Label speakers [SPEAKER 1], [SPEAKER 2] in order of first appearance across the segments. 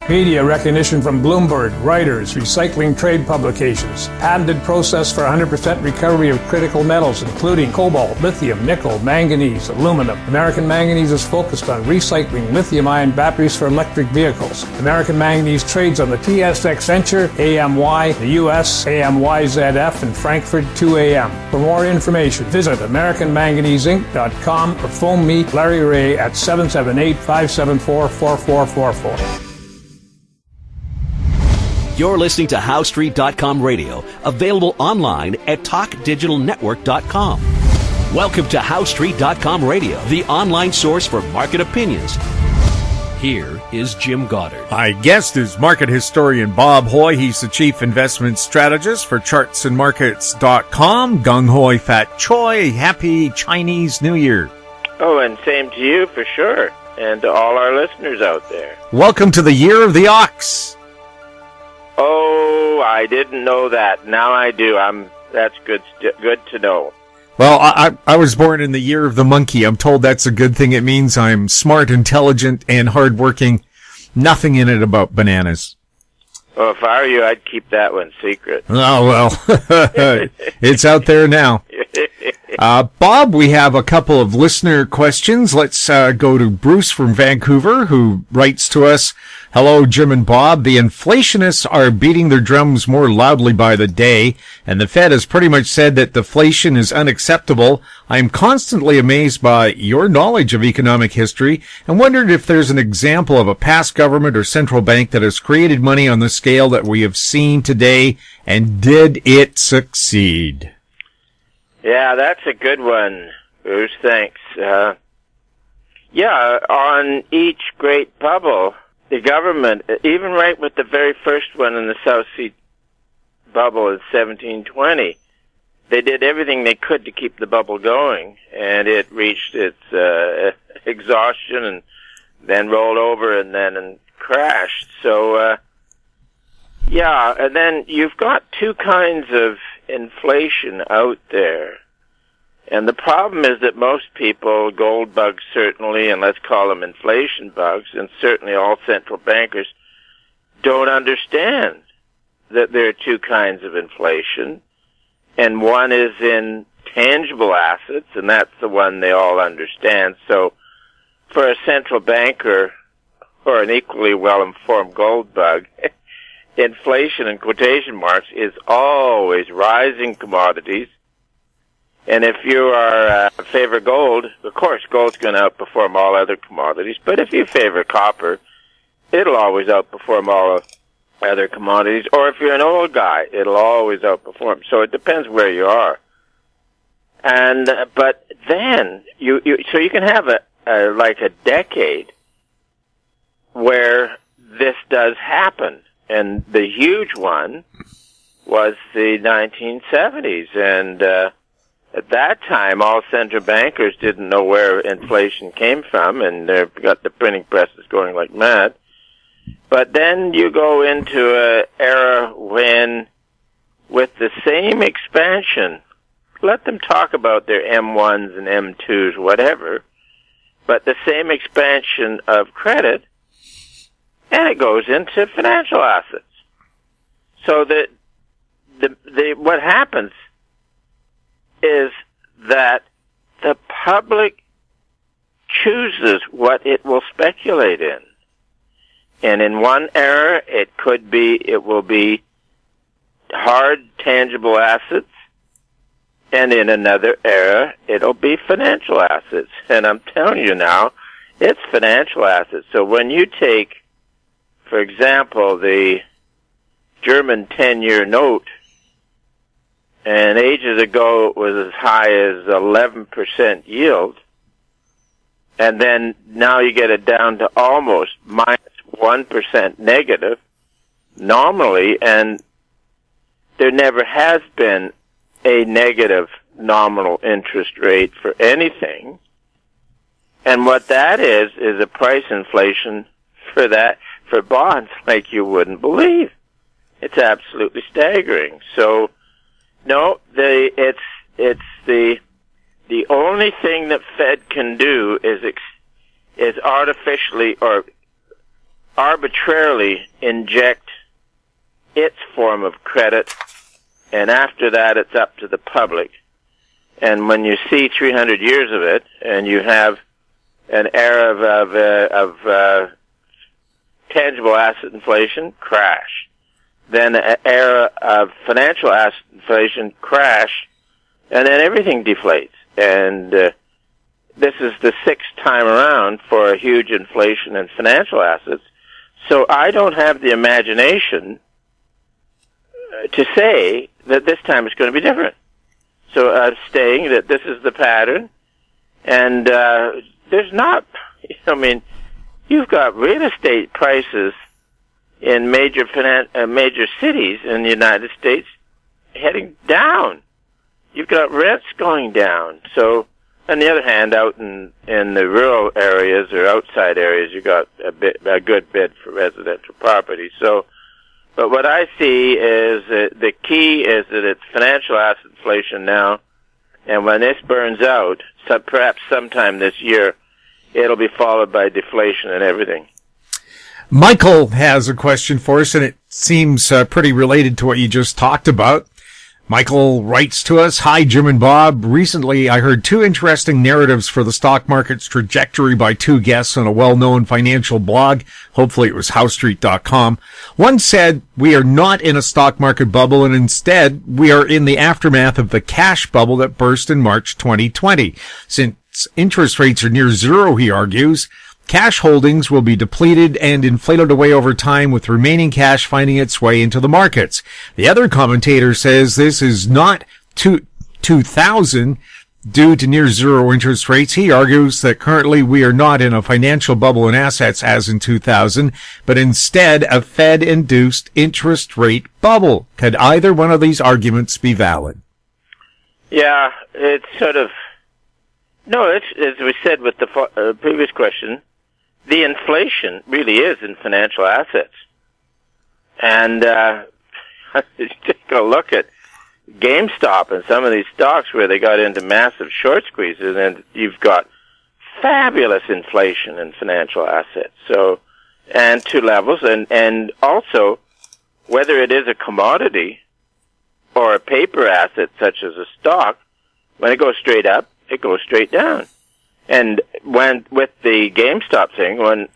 [SPEAKER 1] Media recognition from Bloomberg, Reuters, recycling trade publications. Patented process for 100% recovery of critical metals, including cobalt, lithium, nickel, manganese, aluminum. American Manganese is focused on recycling lithium-ion batteries for electric vehicles. American Manganese trades on the TSX Venture, AMY, the US, AMYZF, and Frankfurt 2AM. For more information, visit AmericanManganeseInc.com or phone me, Larry Ray, at 778-574-4444.
[SPEAKER 2] You're listening to HowStreet.com radio, available online at TalkDigitalNetwork.com. Welcome to HowStreet.com radio, the online source for market opinions. Here is Jim Goddard.
[SPEAKER 3] My guest is market historian Bob Hoye. He's the chief investment strategist for chartsandmarkets.com. Gung Hoi Fat Choi. Happy Chinese New Year.
[SPEAKER 4] Oh, and same to you for sure, and to all our listeners out there.
[SPEAKER 3] Welcome to the year of the ox.
[SPEAKER 4] Oh, I didn't know that. Now I do. That's good to know.
[SPEAKER 3] Well, I was born in the year of the monkey. I'm told that's a good thing. It means I'm smart, intelligent, and hardworking. Nothing in it about bananas.
[SPEAKER 4] Well, if I were you, I'd keep that one secret.
[SPEAKER 3] Oh, well, it's out there now. Bob, we have a couple of listener questions. Let's go to Bruce from Vancouver, who writes to us, "Hello, Jim and Bob. The inflationists are beating their drums more loudly by the day, and the Fed has pretty much said that deflation is unacceptable. I am constantly amazed by your knowledge of economic history and wondered if there's an example of a past government or central bank that has created money on the scale that we have seen today, and did it succeed?"
[SPEAKER 4] Yeah, that's a good one, Bruce. Thanks. On each great bubble, the government, even right with the very first one in the South Sea bubble in 1720, they did everything they could to keep the bubble going, and it reached its exhaustion and then rolled over and crashed. So, and then you've got two kinds of inflation out there. And the problem is that most people, gold bugs certainly, and let's call them inflation bugs, and certainly all central bankers, don't understand that there are two kinds of inflation. And one is in tangible assets, and that's the one they all understand. So for a central banker or an equally well-informed gold bug, inflation, in quotation marks, is always rising commodities. And if you are favor gold, of course, gold's going to outperform all other commodities. But if you favor copper, it'll always outperform all other commodities. Or if you're an oil guy, it'll always outperform. So it depends where you are. And but then you can have a decade where this does happen. And the huge one was the 1970s. And at that time, all central bankers didn't know where inflation came from, and they've got the printing presses going like mad. But then you go into an era when, with the same expansion, let them talk about their M1s and M2s, whatever, but the same expansion of credit, and it goes into financial assets. So what happens is that the public chooses what it will speculate in. And in one era, it will be hard, tangible assets. And in another era, it'll be financial assets. And I'm telling you now, it's financial assets. So when you take, for example, the German 10-year note, and ages ago it was as high as 11% yield, and then now you get it down to almost minus 1% negative nominally, and there never has been a negative nominal interest rate for anything. And what that is a price inflation for bonds like you wouldn't believe. It's absolutely staggering. So, no, it's the only thing that Fed can do is artificially or arbitrarily inject its form of credit, and after that it's up to the public. And when you see 300 years of it, and you have an era of tangible asset inflation, crash. Then an era of financial asset inflation, crash. And then everything deflates. And this is the sixth time around for a huge inflation in financial assets. So I don't have the imagination to say that this time it's going to be different. So I'm saying that this is the pattern. And there's not, I mean, you've got real estate prices in major cities in the United States heading down. You've got rents going down. So, on the other hand, out in the rural areas or outside areas, you got a good bid for residential property. So, but what I see is that the key is that it's financial asset inflation now, and when this burns out, perhaps sometime this year, it'll be followed by deflation and everything.
[SPEAKER 3] Michael has a question for us, and it seems pretty related to what you just talked about. Michael writes to us, "Hi, Jim and Bob. Recently, I heard two interesting narratives for the stock market's trajectory by two guests on a well-known financial blog. Hopefully it was HowStreet.com. One said, we are not in a stock market bubble, and instead, we are in the aftermath of the cash bubble that burst in March 2020. Since interest rates are near zero, he argues, cash holdings will be depleted and inflated away over time, with remaining cash finding its way into the markets. The other commentator says this is not 2000 due to near zero interest rates. He argues that currently we are not in a financial bubble in assets as in 2000, but instead a Fed-induced interest rate bubble. Could either one of these arguments be valid?"
[SPEAKER 4] Yeah, it's sort of... No, it's, as we said with the previous question, the inflation really is in financial assets. And take a look at GameStop and some of these stocks where they got into massive short squeezes, and you've got fabulous inflation in financial assets. So, and two levels, and also whether it is a commodity or a paper asset such as a stock, when it goes straight up, it goes straight down. And with the GameStop thing, when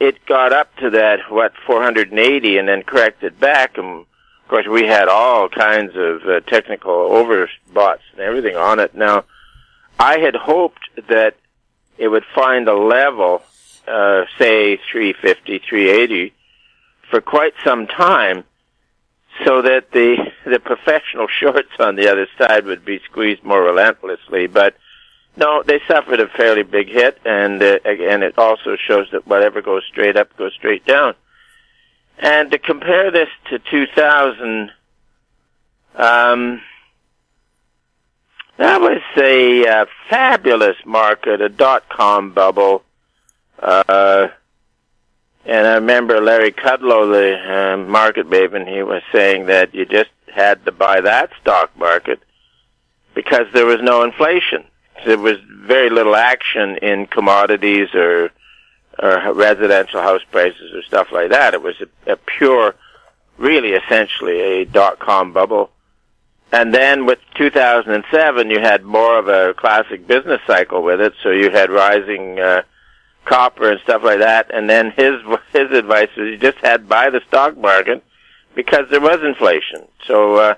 [SPEAKER 4] it got up to that, 480 and then corrected back, and of course we had all kinds of technical overboughts and everything on it. Now, I had hoped that it would find a level, say 350, 380, for quite some time, so that the professional shorts on the other side would be squeezed more relentlessly. But no, they suffered a fairly big hit, and again, it also shows that whatever goes straight up goes straight down. And to compare this to 2000, that was a fabulous market, a dot-com bubble. And I remember Larry Kudlow, the market maven, he was saying that you just had to buy that stock market because there was no inflation. There was very little action in commodities or residential house prices or stuff like that. It was a pure, really essentially a dot-com bubble. And then with 2007, you had more of a classic business cycle with it, so you had rising copper and stuff like that, and then his advice was you just had to buy the stock market because there was inflation. So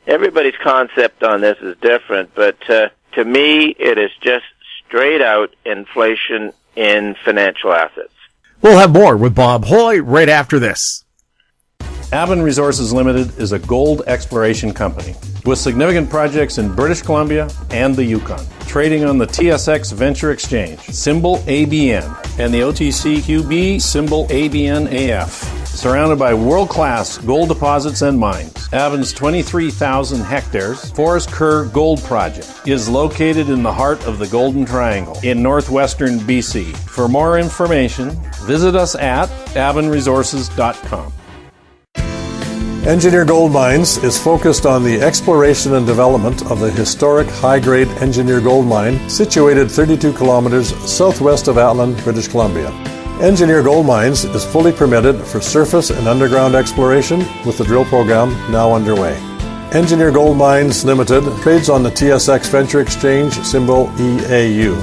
[SPEAKER 4] everybody's concept on this is different, but to me it is just straight out inflation in financial assets.
[SPEAKER 3] We'll have more with Bob Hoye right after this.
[SPEAKER 5] Avon Resources Limited is a gold exploration company with significant projects in British Columbia and the Yukon. Trading on the TSX Venture Exchange, symbol ABN, and the OTCQB, symbol ABNAF. Surrounded by world-class gold deposits and mines, Avon's 23,000 hectares Forest Kerr Gold Project is located in the heart of the Golden Triangle in northwestern BC. For more information, visit us at avonresources.com.
[SPEAKER 6] Engineer Gold Mines is focused on the exploration and development of the historic high-grade Engineer Gold Mine situated 32 kilometers southwest of Atlin, British Columbia. Engineer Gold Mines is fully permitted for surface and underground exploration with the drill program now underway. Engineer Gold Mines Limited trades on the TSX Venture Exchange, symbol EAU.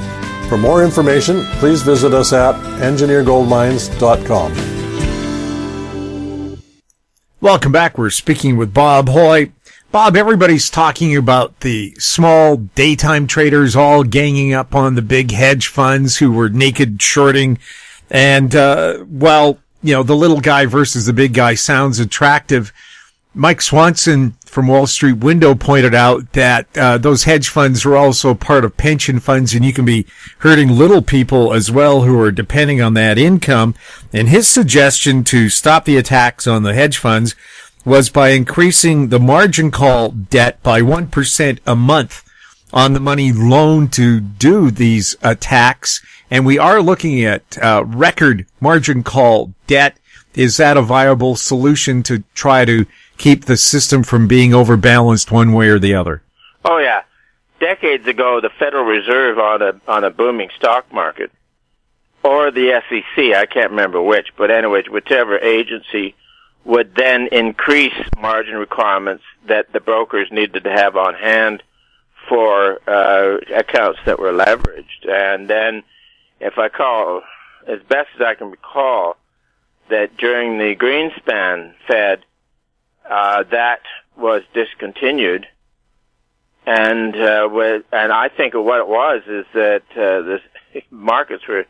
[SPEAKER 6] For more information, please visit us at engineergoldmines.com.
[SPEAKER 3] Welcome back. We're speaking with Bob Hoye. Bob, everybody's talking about the small daytime traders all ganging up on the big hedge funds who were naked shorting. And, well, you know, the little guy versus the big guy sounds attractive. Mike Swanson from Wall Street Window pointed out that those hedge funds are also part of pension funds, and you can be hurting little people as well who are depending on that income. And his suggestion to stop the attacks on the hedge funds was by increasing the margin call debt by 1% a month on the money loaned to do these attacks. And we are looking at record margin call debt. Is that a viable solution to try to keep the system from being overbalanced one way or the other?
[SPEAKER 4] Oh, yeah. Decades ago, the Federal Reserve on a booming stock market, or the SEC, I can't remember which, but anyways, whichever agency would then increase margin requirements that the brokers needed to have on hand for accounts that were leveraged. And then, if I call, as best as I can recall, that during the Greenspan Fed, that was discontinued, and I think what it was is that the markets were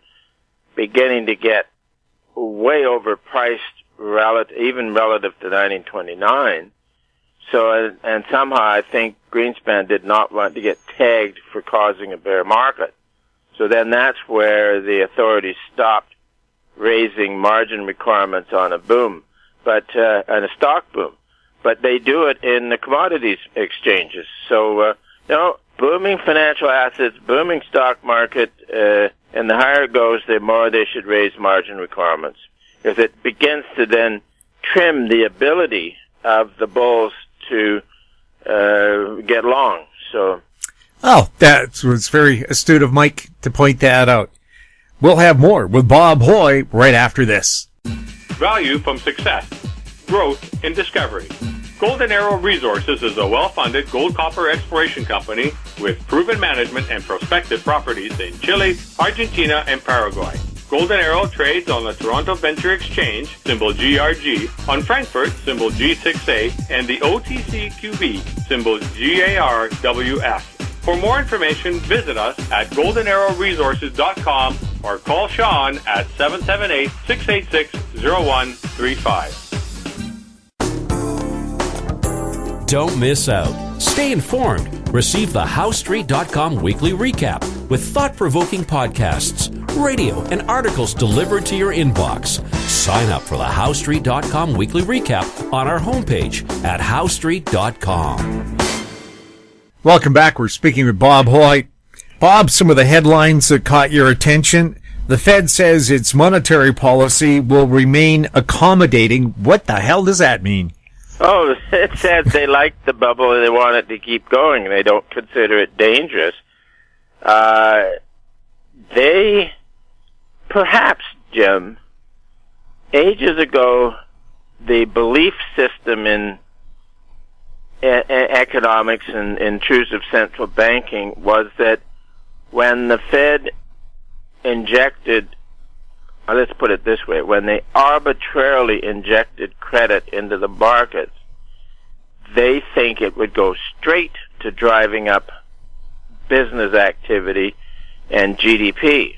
[SPEAKER 4] beginning to get way overpriced, even relative to 1929. So, and somehow I think Greenspan did not want to get tagged for causing a bear market. So then that's where the authorities stopped raising margin requirements on a boom, but on a stock boom. But they do it in the commodities exchanges. So, booming financial assets, booming stock market, and the higher it goes, the more they should raise margin requirements, because it begins to then trim the ability of the bulls to get long. So,
[SPEAKER 3] that was very astute of Mike to point that out. We'll have more with Bob Hoye right after this.
[SPEAKER 7] Value from success. Growth in discovery. Golden Arrow Resources is a well-funded gold-copper exploration company with proven management and prospective properties in Chile, Argentina, and Paraguay. Golden Arrow trades on the Toronto Venture Exchange, symbol GRG, on Frankfurt, symbol G6A, and the OTCQB, symbol GARWF. For more information, visit us at goldenarrowresources.com or call Sean at 778-686-0135.
[SPEAKER 2] Don't miss out. Stay informed. Receive the HowStreet.com weekly recap with thought-provoking podcasts, radio, and articles delivered to your inbox. Sign up for the HowStreet.com weekly recap on our homepage at HowStreet.com.
[SPEAKER 3] Welcome back. We're speaking with Bob Hoye. Bob, some of the headlines that caught your attention. The Fed says its monetary policy will remain accommodating. What the hell does that mean?
[SPEAKER 4] Oh, it says they like the bubble and they want it to keep going. They don't consider it dangerous. They, perhaps, Jim, ages ago, the belief system in economics and intrusive central banking was that when the Fed injected, let's put it this way, when they arbitrarily injected credit into the markets, they think it would go straight to driving up business activity and GDP.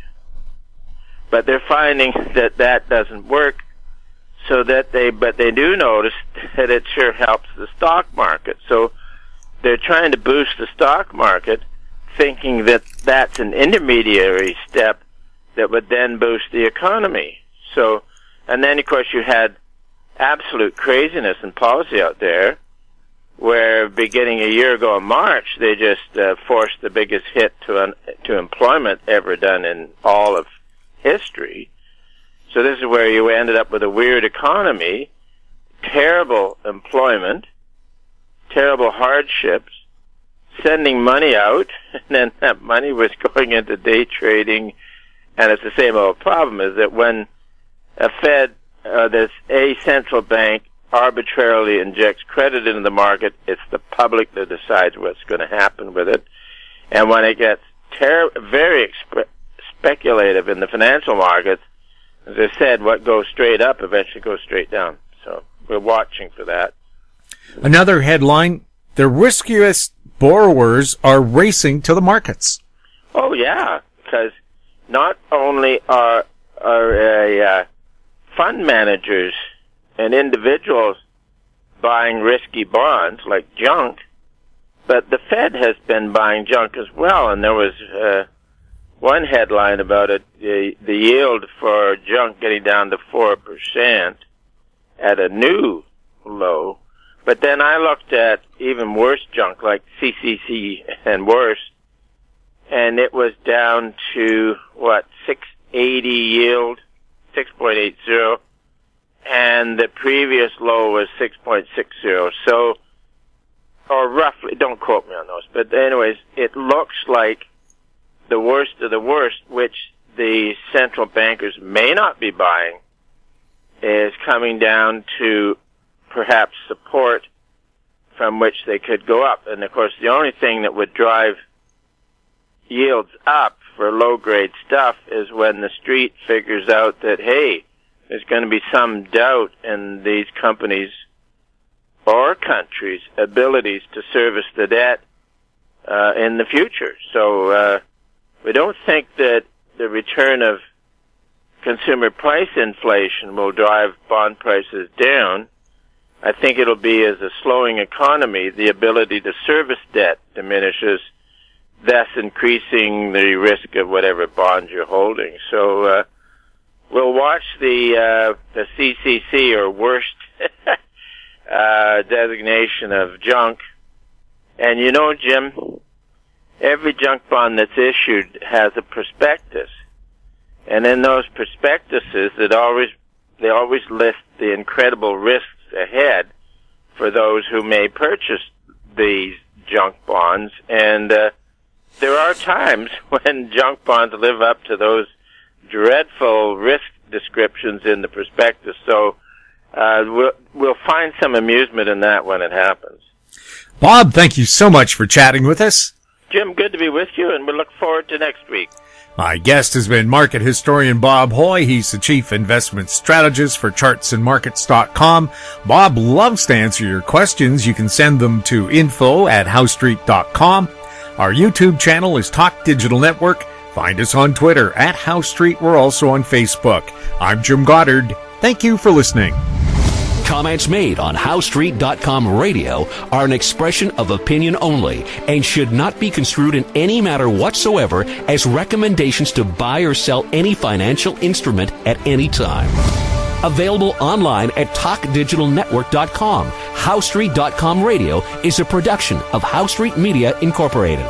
[SPEAKER 4] But they're finding that that doesn't work, but they do notice that it sure helps the stock market. So they're trying to boost the stock market, thinking that that's an intermediary step that would then boost the economy. So, and then of course you had absolute craziness in policy out there, where beginning a year ago in March, they just forced the biggest hit to employment ever done in all of history. So this is where you ended up with a weird economy, terrible employment, terrible hardships, sending money out, and then that money was going into day trading. And it's the same old problem, is that when a central bank arbitrarily injects credit into the market, it's the public that decides what's going to happen with it. And when it gets very speculative in the financial markets, as I said, what goes straight up eventually goes straight down. So we're watching for that.
[SPEAKER 3] Another headline, the riskiest borrowers are racing to the markets.
[SPEAKER 4] Oh, yeah, because not only are fund managers and individuals buying risky bonds like junk, but the Fed has been buying junk as well. And there was one headline about it, the yield for junk getting down to 4% at a new low. But then I looked at even worse junk like CCC and worse, and it was down to, 680 yield, 6.80, and the previous low was 6.60. So, or roughly, don't quote me on those, but anyways, it looks like the worst of the worst, which the central bankers may not be buying, is coming down to perhaps support from which they could go up. And of course, the only thing that would drive yields up for low-grade stuff is when the street figures out that, hey, there's going to be some doubt in these companies' or countries' abilities to service the debt in the future. So we don't think that the return of consumer price inflation will drive bond prices down. I think it'll be as a slowing economy, the ability to service debt diminishes, thus increasing the risk of whatever bonds you're holding. So we'll watch the CCC, or worst designation of junk. And you know, Jim, every junk bond that's issued has a prospectus. And in those prospectuses, they always list the incredible risks ahead for those who may purchase these junk bonds. And there are times when junk bonds live up to those dreadful risk descriptions in the prospectus. So we'll find some amusement in that when it happens.
[SPEAKER 3] Bob, thank you so much for chatting with us.
[SPEAKER 4] Jim, good to be with you, and we look forward to next week.
[SPEAKER 3] My guest has been market historian Bob Hoye. He's the chief investment strategist for chartsandmarkets.com. Bob loves to answer your questions. You can send them to info@housestreet.com. Our YouTube channel is Talk Digital Network. Find us on Twitter @HoweStreet. We're also on Facebook. I'm Jim Goddard. Thank you for listening.
[SPEAKER 2] Comments made on HoweStreet.com radio are an expression of opinion only and should not be construed in any matter whatsoever as recommendations to buy or sell any financial instrument at any time. Available online at TalkDigitalNetwork.com. HoweStreet.com radio is a production of HoweStreet Media Incorporated.